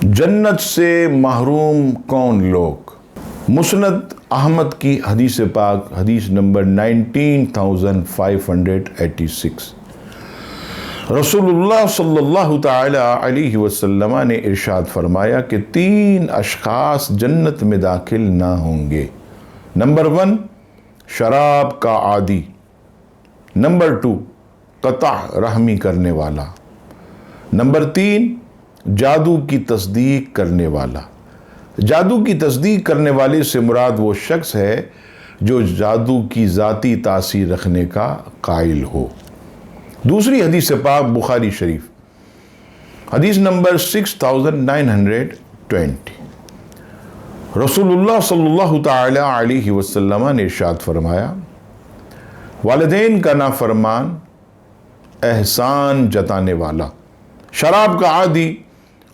جنت سے محروم کون لوگ؟ مسند احمد کی حدیث پاک، حدیث نمبر 19586۔ رسول اللہ صلی اللہ تعالی علیہ وسلم نے ارشاد فرمایا کہ 3 اشخاص جنت میں داخل نہ ہوں گے۔ نمبر 1، شراب کا عادی۔ نمبر 2، قطع رحمی کرنے والا۔ نمبر 3، جادو کی تصدیق کرنے والا۔ جادو کی تصدیق کرنے والے سے مراد وہ شخص ہے جو جادو کی ذاتی تاثیر رکھنے کا قائل ہو۔ دوسری حدیث پاک بخاری شریف، حدیث نمبر 6920۔ رسول اللہ صلی اللہ تعالی علیہ وسلم نے ارشاد فرمایا، والدین کا نافرمان، احسان جتانے والا، شراب کا عادی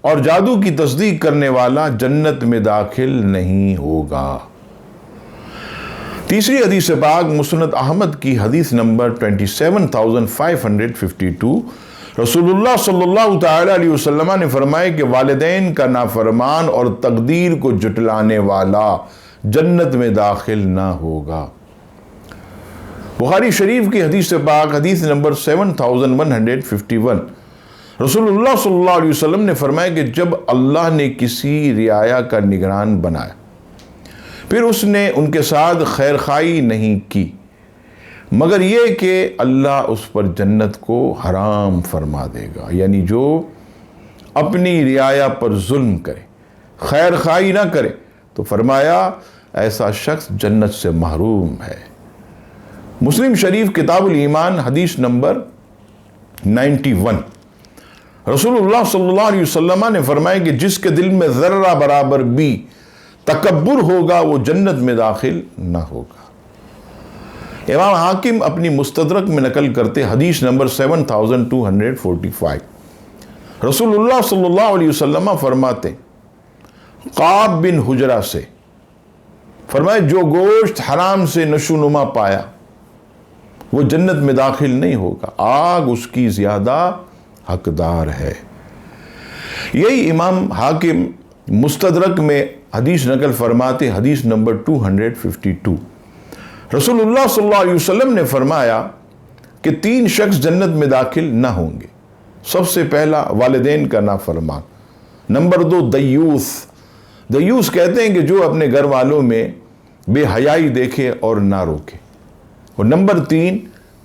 اور جادو کی تصدیق کرنے والا جنت میں داخل نہیں ہوگا۔ تیسری حدیث پاک مسند احمد کی حدیث نمبر 27552۔ رسول اللہ صلی اللہ تعالی علیہ وسلم نے فرمایا کہ والدین کا نافرمان اور تقدیر کو جھٹلانے والا جنت میں داخل نہ ہوگا۔ بخاری شریف کی حدیث پاک، حدیث نمبر 7151۔ رسول اللہ صلی اللہ علیہ وسلم نے فرمایا کہ جب اللہ نے کسی رعایا کا نگران بنایا، پھر اس نے ان کے ساتھ خیر خواہی نہیں کی مگر یہ کہ اللہ اس پر جنت کو حرام فرما دے گا۔ یعنی جو اپنی رعایا پر ظلم کرے، خیر خواہی نہ کرے، تو فرمایا ایسا شخص جنت سے محروم ہے۔ مسلم شریف کتاب الایمان، حدیث نمبر 91۔ رسول اللہ صلی اللہ علیہ وسلم نے فرمایا کہ جس کے دل میں ذرہ برابر بھی تکبر ہوگا وہ جنت میں داخل نہ ہوگا۔ امام حاکم اپنی مستدرک میں نقل کرتے، حدیث نمبر 7245۔ رسول اللہ صلی اللہ علیہ وسلم فرماتے، قعب بن حجرہ سے فرمایا جو گوشت حرام سے نشوونما پایا وہ جنت میں داخل نہیں ہوگا، آگ اس کی زیادہ حقدار ہے۔ یہی امام حاکم مستدرک میں حدیث نقل فرماتے، حدیث نمبر 252۔ رسول اللہ صلی اللہ علیہ وسلم نے فرمایا کہ 3 شخص جنت میں داخل نہ ہوں گے۔ سب سے پہلا والدین کا نافرمان۔ نمبر 2، دیوس۔ دیوس کہتے ہیں کہ جو اپنے گھر والوں میں بے حیائی دیکھے اور نہ روکے۔ اور نمبر 3،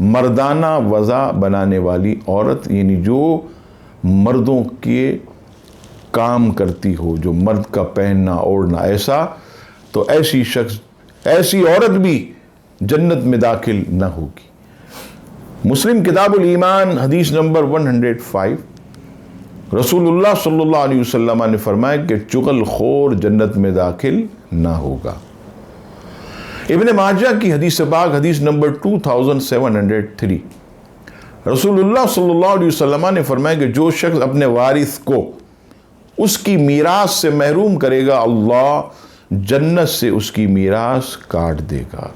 مردانہ وضع بنانے والی عورت، یعنی جو مردوں کے کام کرتی ہو، جو مرد کا پہننا اوڑھنا ایسا، تو ایسی عورت بھی جنت میں داخل نہ ہوگی۔ مسلم کتاب الایمان، حدیث نمبر 105۔ رسول اللہ صلی اللہ علیہ وسلم نے فرمایا کہ چغل خور جنت میں داخل نہ ہوگا۔ ابن ماجہ کی حدیث پاک، حدیث نمبر 2703۔ رسول اللہ صلی اللہ علیہ وسلم نے فرمایا کہ جو شخص اپنے وارث کو اس کی میراث سے محروم کرے گا، اللہ جنت سے اس کی میراث کاٹ دے گا۔